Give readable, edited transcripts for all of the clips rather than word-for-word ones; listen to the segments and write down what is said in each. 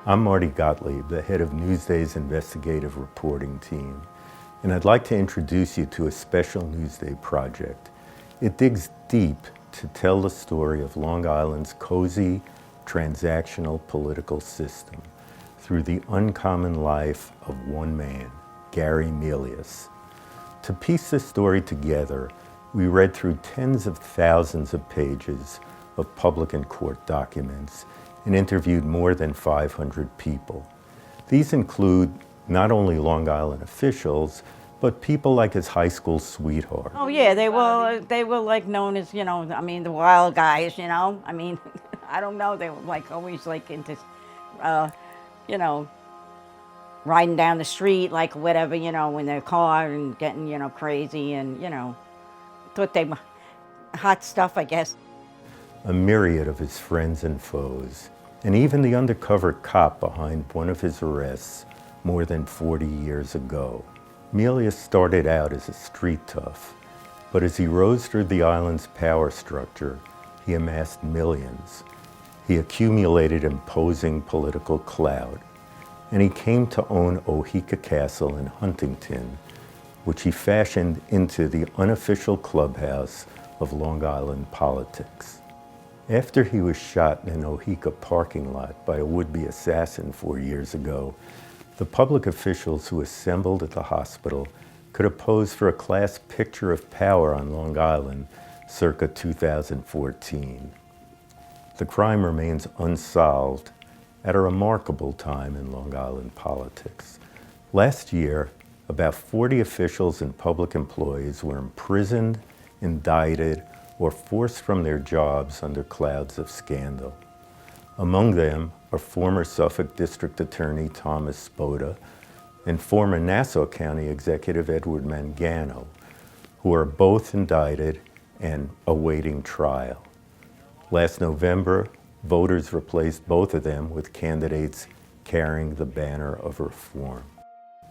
I'm Marty Gottlieb, the head of Newsday's investigative reporting team, and I'd like to introduce you to a special Newsday project. It digs deep to tell the story of Long Island's cozy, transactional political system through the uncommon life of one man, Gary Melius. To piece this story together, we read through tens of thousands of pages of public and court documents and interviewed more than 500 people. These include not only Long Island officials, but people like his high school sweetheart. Oh yeah, they were like known as, the wild guys, I don't know, they were like always like into, riding down the street, like whatever, in their car and getting, crazy and, thought they were hot stuff, I guess. A myriad of his friends and foes, and even the undercover cop behind one of his arrests more than 40 years ago. Melius started out as a street tough, but as he rose through the island's power structure, he amassed millions. He accumulated imposing political clout, and he came to own Oheka Castle in Huntington, which he fashioned into the unofficial clubhouse of Long Island politics. After he was shot in an Oheka parking lot by a would-be assassin 4 years ago, the public officials who assembled at the hospital could have posed for a class picture of power on Long Island circa 2014. The crime remains unsolved at a remarkable time in Long Island politics. Last year, about 40 officials and public employees were imprisoned, indicted, or forced from their jobs under clouds of scandal. Among them are former Suffolk District Attorney Thomas Spota and former Nassau County Executive Edward Mangano, who are both indicted and awaiting trial. Last November, voters replaced both of them with candidates carrying the banner of reform.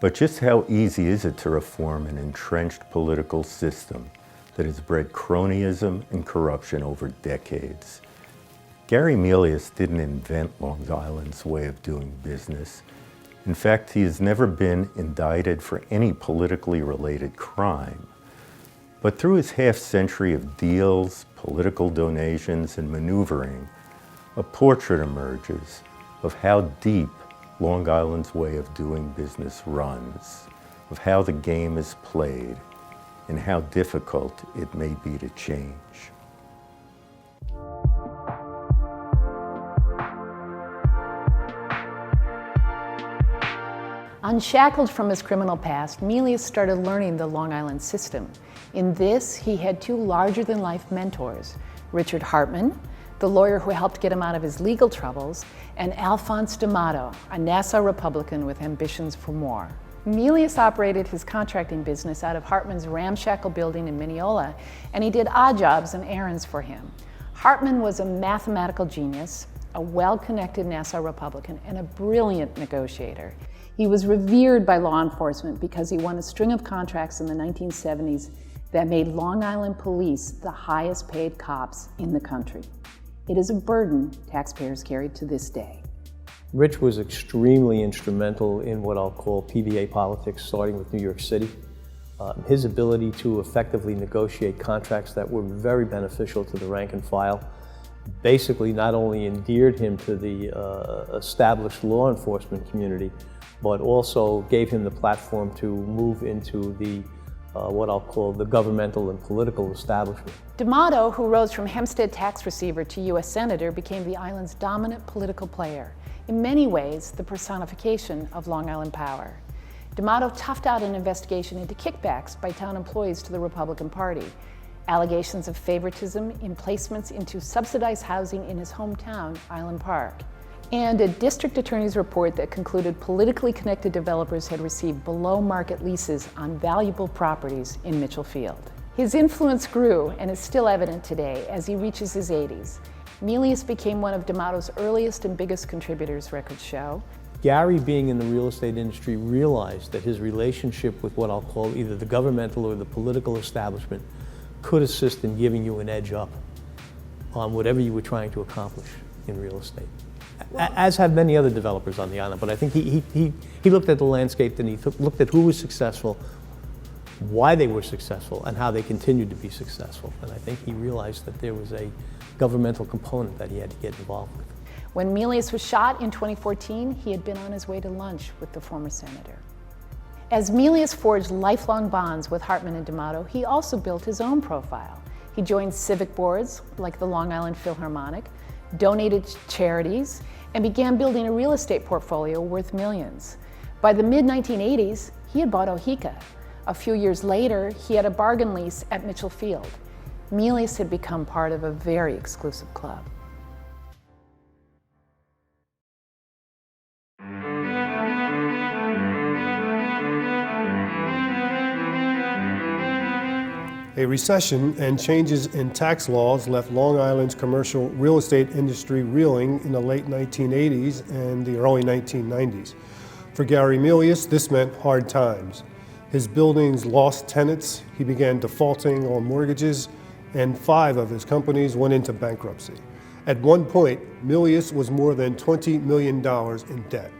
But just how easy is it to reform an entrenched political system that has bred cronyism and corruption over decades? Gary Melius didn't invent Long Island's way of doing business. In fact, he has never been indicted for any politically related crime. But through his half-century of deals, political donations, and maneuvering, a portrait emerges of how deep Long Island's way of doing business runs, of how the game is played, and how difficult it may be to change. Unshackled from his criminal past, Melius started learning the Long Island system. In this, he had two larger-than-life mentors, Richard Hartman, the lawyer who helped get him out of his legal troubles, and Alphonse D'Amato, a Nassau Republican with ambitions for more. Melius operated his contracting business out of Hartman's ramshackle building in Mineola, and he did odd jobs and errands for him. Hartman was a mathematical genius, a well-connected Nassau Republican, and a brilliant negotiator. He was revered by law enforcement because he won a string of contracts in the 1970s that made Long Island police the highest paid cops in the country. It is a burden taxpayers carry to this day. Rich was extremely instrumental in what I'll call PBA politics, starting with New York City. His ability to effectively negotiate contracts that were very beneficial to the rank and file basically not only endeared him to the established law enforcement community, but also gave him the platform to move into the what I'll call the governmental and political establishment. D'Amato, who rose from Hempstead tax receiver to U.S. Senator, became the island's dominant political player. In many ways, the personification of Long Island power. D'Amato toughed out an investigation into kickbacks by town employees to the Republican Party, allegations of favoritism in placements into subsidized housing in his hometown, Island Park, and a district attorney's report that concluded politically connected developers had received below-market leases on valuable properties in Mitchell Field. His influence grew and is still evident today as he reaches his 80s. Melius became one of D'Amato's earliest and biggest contributors, records show. Gary, being in the real estate industry, realized that his relationship with what I'll call either the governmental or the political establishment could assist in giving you an edge up on whatever you were trying to accomplish in real estate. as have many other developers on the island. But I think he looked at the landscape and he looked at who was successful, why they were successful, and how they continued to be successful. And I think he realized that there was a governmental component that he had to get involved with. When Melius was shot in 2014, he had been on his way to lunch with the former senator. As Melius forged lifelong bonds with Hartman and D'Amato, he also built his own profile. He joined civic boards like the Long Island Philharmonic, donated to charities, and began building a real estate portfolio worth millions. By the mid-1980s, he had bought Oheka. A few years later, he had a bargain lease at Mitchell Field. Melius had become part of a very exclusive club. A recession and changes in tax laws left Long Island's commercial real estate industry reeling in the late 1980s and the early 1990s. For Gary Melius, this meant hard times. His buildings lost tenants, he began defaulting on mortgages, and 5 of his companies went into bankruptcy. At one point, Melius was more than $20 million in debt.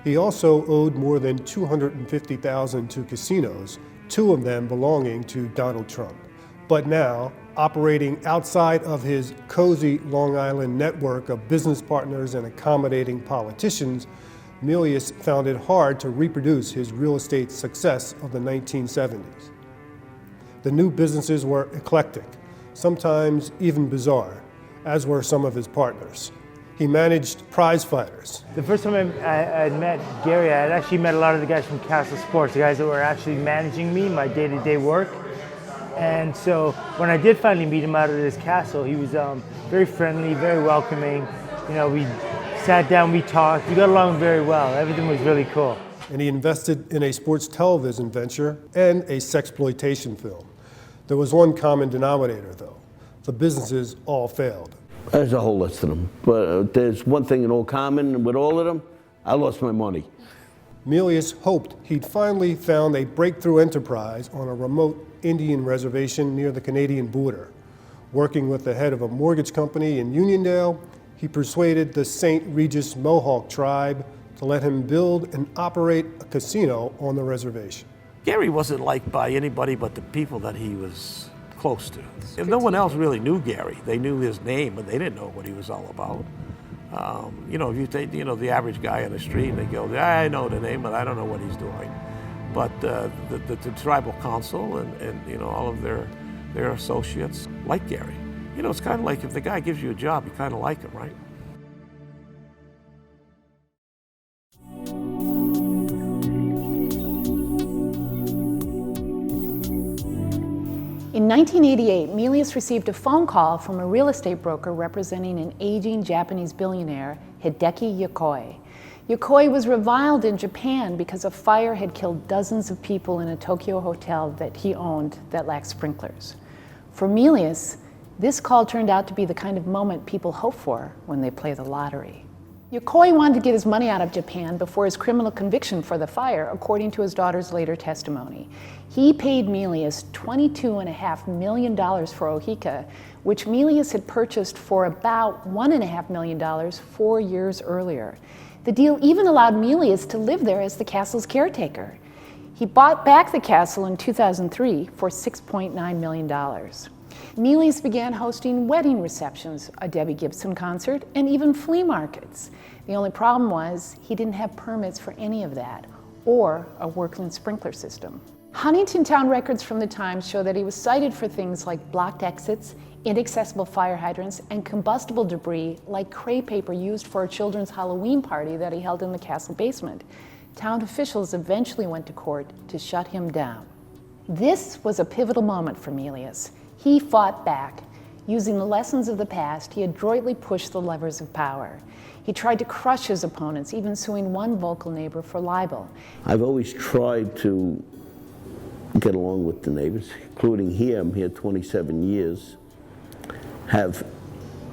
He also owed more than $250,000 to casinos, 2 of them belonging to Donald Trump. But now, operating outside of his cozy Long Island network of business partners and accommodating politicians, Melius found it hard to reproduce his real estate success of the 1970s. The new businesses were eclectic, sometimes even bizarre, as were some of his partners. He managed prize fighters. The first time I met Gary, I had actually met a lot of the guys from Castle Sports, the guys that were actually managing me, my day-to-day work. And so when I did finally meet him out of this castle, he was very friendly, very welcoming. You know, we sat down, we talked, we got along very well. Everything was really cool. And he invested in a sports television venture and a sexploitation film. There was one common denominator, though. The businesses all failed. There's a whole list of them, but there's one thing in all common with all of them: I lost my money. Melius hoped he'd finally found a breakthrough enterprise on a remote Indian reservation near the Canadian border. Working with the head of a mortgage company in Uniondale, he persuaded the St. Regis Mohawk tribe to let him build and operate a casino on the reservation. Gary wasn't liked by anybody but the people that he was close to. And no one else really knew Gary. They knew his name, but they didn't know what he was all about. You know, if you take, the average guy on the street, and they go, I know the name, but I don't know what he's doing. But the tribal council and all of their associates like Gary. You know, it's kind of like if the guy gives you a job, you kind of like him, right? In 1988, Melius received a phone call from a real estate broker representing an aging Japanese billionaire, Hideki Yokoi. Yokoi was reviled in Japan because a fire had killed dozens of people in a Tokyo hotel that he owned that lacked sprinklers. For Melius, this call turned out to be the kind of moment people hope for when they play the lottery. Yokoi wanted to get his money out of Japan before his criminal conviction for the fire, according to his daughter's later testimony. He paid Melius $22.5 million for Oheka, which Melius had purchased for about $1.5 million 4 years earlier. The deal even allowed Melius to live there as the castle's caretaker. He bought back the castle in 2003 for $6.9 million. Melius began hosting wedding receptions, a Debbie Gibson concert, and even flea markets. The only problem was he didn't have permits for any of that, or a working sprinkler system. Huntington Town records from the time show that he was cited for things like blocked exits, inaccessible fire hydrants, and combustible debris like crepe paper used for a children's Halloween party that he held in the castle basement. Town officials eventually went to court to shut him down. This was a pivotal moment for Melius. He fought back. Using the lessons of the past, he adroitly pushed the levers of power. He tried to crush his opponents, even suing one vocal neighbor for libel. I've always tried to get along with the neighbors, including here. I'm here 27 years. Have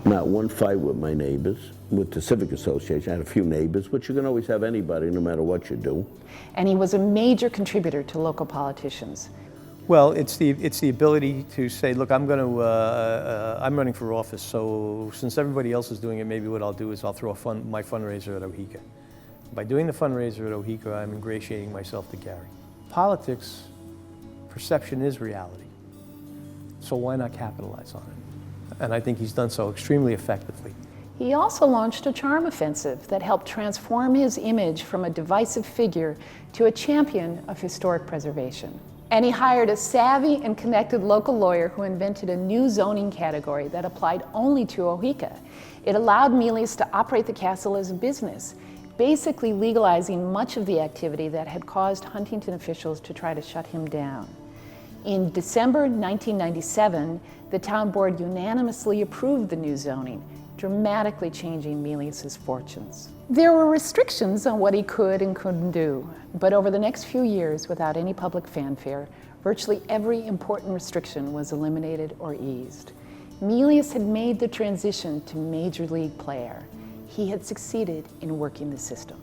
not one fight with my neighbors. With the Civic Association, I had a few neighbors, but you can always have anybody, no matter what you do. And he was a major contributor to local politicians. Well, it's the ability to say, look, I'm running for office, so since everybody else is doing it, maybe what I'll do is I'll throw my fundraiser at Oheka. By doing the fundraiser at Oheka, I'm ingratiating myself to Gary. Politics, perception is reality. So why not capitalize on it? And I think he's done so extremely effectively. He also launched a charm offensive that helped transform his image from a divisive figure to a champion of historic preservation. And he hired a savvy and connected local lawyer who invented a new zoning category that applied only to Oheka. It allowed Melius to operate the castle as a business, basically legalizing much of the activity that had caused Huntington officials to try to shut him down. In December 1997, the town board unanimously approved the new zoning, dramatically changing Melius's fortunes. There were restrictions on what he could and couldn't do, but over the next few years, without any public fanfare, virtually every important restriction was eliminated or eased. Melius had made the transition to major league player. He had succeeded in working the system.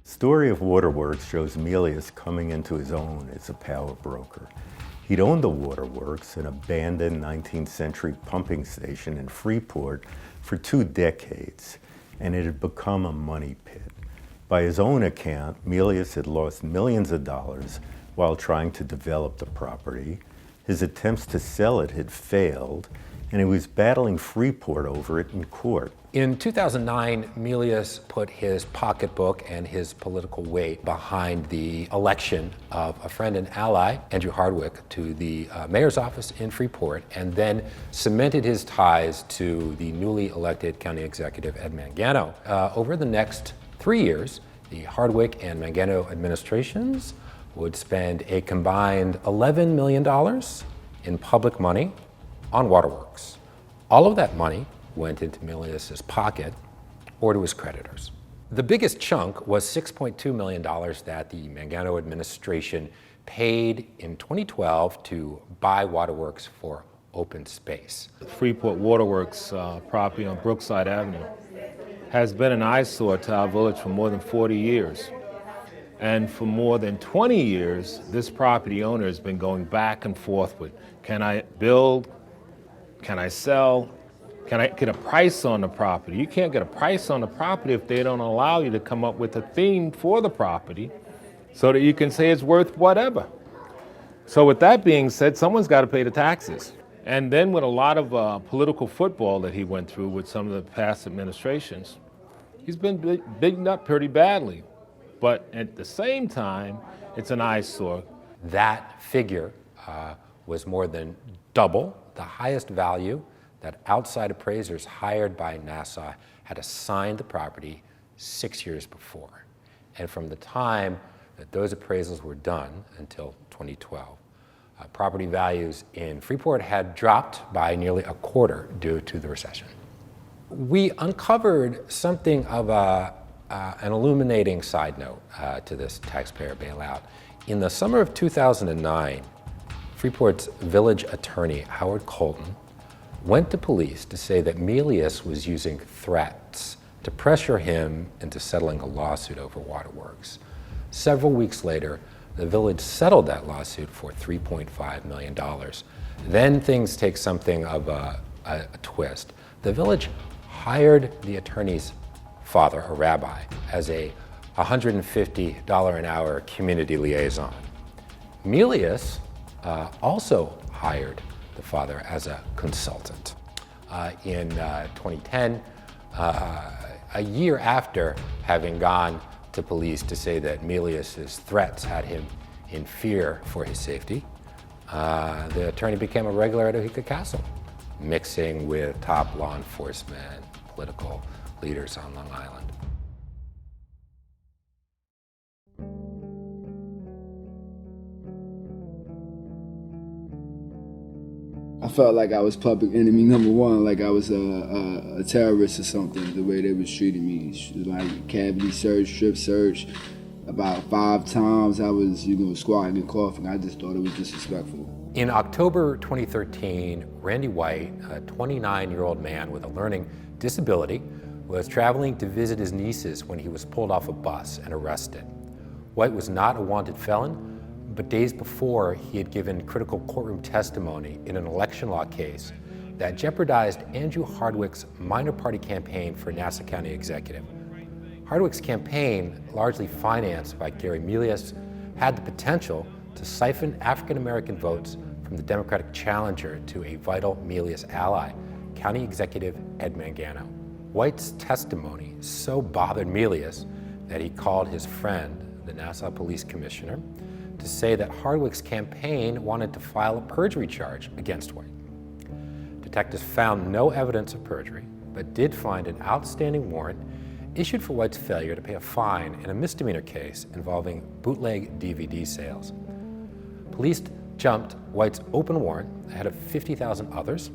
The story of Waterworks shows Melius coming into his own as a power broker. He'd owned the Waterworks, an abandoned 19th century pumping station in Freeport, for 2 decades, and it had become a money pit. By his own account, Melius had lost millions of dollars while trying to develop the property. His attempts to sell it had failed, and he was battling Freeport over it in court. In 2009, Melius put his pocketbook and his political weight behind the election of a friend and ally, Andrew Hardwick, to the mayor's office in Freeport, and then cemented his ties to the newly elected county executive, Ed Mangano. Over the next 3 years, the Hardwick and Mangano administrations would spend a combined $11 million in public money on Waterworks. All of that money went into Melius's pocket or to his creditors. The biggest chunk was $6.2 million that the Mangano administration paid in 2012 to buy Waterworks for open space. The Freeport Waterworks property on Brookside Avenue has been an eyesore to our village for more than 40 years. And for more than 20 years, this property owner has been going back and forth with, can I build? Can I sell? Can I get a price on the property? You can't get a price on the property if they don't allow you to come up with a theme for the property so that you can say it's worth whatever. So with that being said, someone's got to pay the taxes. And then with a lot of political football that he went through with some of the past administrations, he's been beaten up pretty badly. But at the same time, it's an eyesore. That figure was more than double the highest value that outside appraisers hired by Nassau had assigned the property 6 years before. And from the time that those appraisals were done until 2012, property values in Freeport had dropped by nearly a quarter due to the recession. We uncovered something of an illuminating side note to this taxpayer bailout. In the summer of 2009, Freeport's village attorney, Howard Colton, went to police to say that Melius was using threats to pressure him into settling a lawsuit over Waterworks. Several weeks later, the village settled that lawsuit for $3.5 million. Then things take something of a twist. The village hired the attorney's father, a rabbi, as a $150 an hour community liaison. Melius also hired the father as a consultant. In 2010, a year after having gone to police to say that Melius's threats had him in fear for his safety, the attorney became a regular at Oheka Castle, mixing with top law enforcement, political leaders on Long Island. I felt like I was public enemy #1, like I was a terrorist or something, the way they was treating me. Like cavity search, strip search. About 5 times I was, squatting and coughing. I just thought it was disrespectful. In October 2013, Randy White, a 29-year-old man with a learning disability, was traveling to visit his nieces when he was pulled off a bus and arrested. White was not a wanted felon, but days before he had given critical courtroom testimony in an election law case that jeopardized Andrew Hardwick's minor party campaign for Nassau County Executive. Hardwick's campaign, largely financed by Gary Melius, had the potential to siphon African-American votes from the Democratic challenger to a vital Melius ally, County Executive Ed Mangano. White's testimony so bothered Melius that he called his friend, the Nassau Police Commissioner, to say that Hardwick's campaign wanted to file a perjury charge against White. Detectives found no evidence of perjury, but did find an outstanding warrant issued for White's failure to pay a fine in a misdemeanor case involving bootleg DVD sales. Police jumped White's open warrant ahead of 50,000 others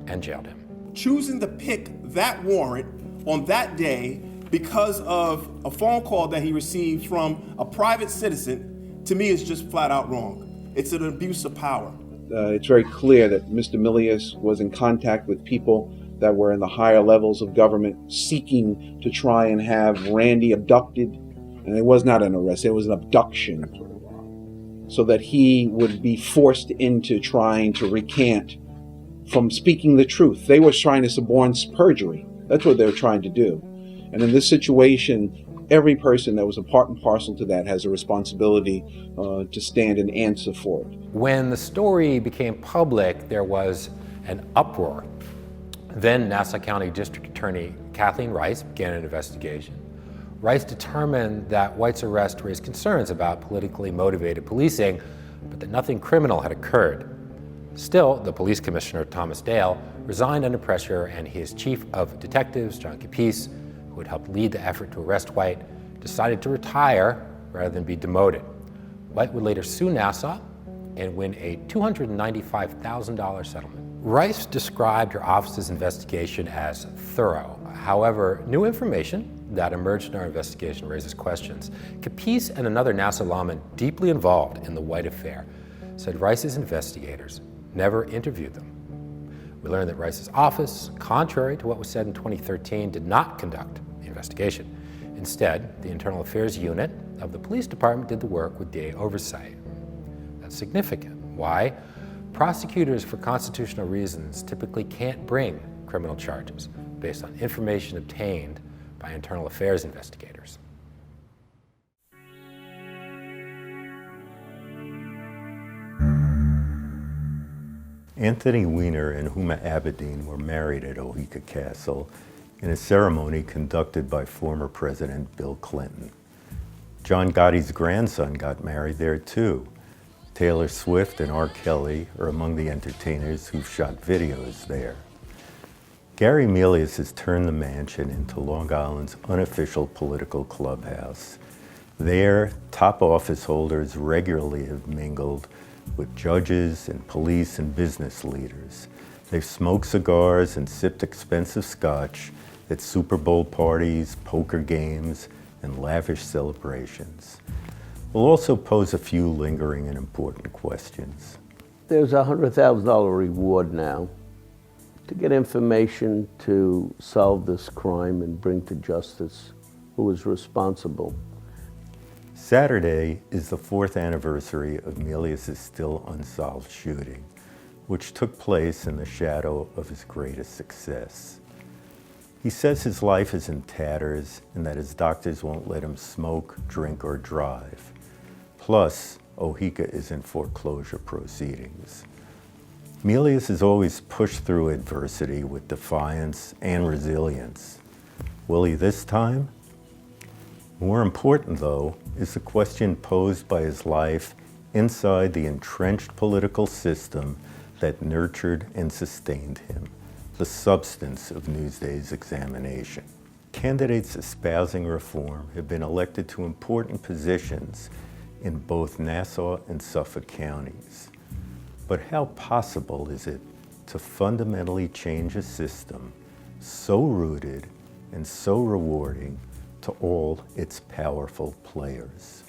and jailed him. Choosing to pick that warrant on that day because of a phone call that he received from a private citizen, to me, is just flat out wrong. It's an abuse of power. It's very clear that Mr. Melius was in contact with people that were in the higher levels of government seeking to try and have Randy abducted. And it was not an arrest, it was an abduction. So that he would be forced into trying to recant from speaking the truth. They were trying to suborn perjury. That's what they were trying to do. And in this situation, every person that was a part and parcel to that has a responsibility to stand and answer for it. When the story became public, there was an uproar. Then Nassau County District Attorney Kathleen Rice began an investigation. Rice determined that White's arrest raised concerns about politically motivated policing, but that nothing criminal had occurred. Still, the police commissioner, Thomas Dale, resigned under pressure, and his chief of detectives, John Capece, who had helped lead the effort to arrest White, decided to retire rather than be demoted. White would later sue Nassau and win a $295,000 settlement. Rice described her office's investigation as thorough. However, new information that emerged in our investigation raises questions. Capece and another Nassau lawman deeply involved in the White affair said Rice's investigators never interviewed them. We learned that Rice's office, contrary to what was said in 2013, did not conduct the investigation. Instead, the Internal Affairs Unit of the police department did the work with DA oversight. That's significant. Why? Prosecutors, for constitutional reasons, typically can't bring criminal charges based on information obtained by Internal Affairs investigators. Anthony Weiner and Huma Abedin were married at Oheka Castle in a ceremony conducted by former President Bill Clinton. John Gotti's grandson got married there too. Taylor Swift and R. Kelly are among the entertainers who've shot videos there. Gary Melius has turned the mansion into Long Island's unofficial political clubhouse. There, top office holders regularly have mingled with judges and police and business leaders. They've smoked cigars and sipped expensive scotch at Super Bowl parties, poker games, and lavish celebrations. We'll also pose a few lingering and important questions. There's a $100,000 reward now to get information to solve this crime and bring to justice who was responsible. Saturday is the 4th anniversary of Melius's still-unsolved shooting, which took place in the shadow of his greatest success. He says his life is in tatters and that his doctors won't let him smoke, drink, or drive. Plus, Oheka is in foreclosure proceedings. Melius has always pushed through adversity with defiance and resilience. Will he this time? More important, though, is the question posed by his life inside the entrenched political system that nurtured and sustained him, the substance of Newsday's examination. Candidates espousing reform have been elected to important positions in both Nassau and Suffolk counties. But how possible is it to fundamentally change a system so rooted and so rewarding to all its powerful players?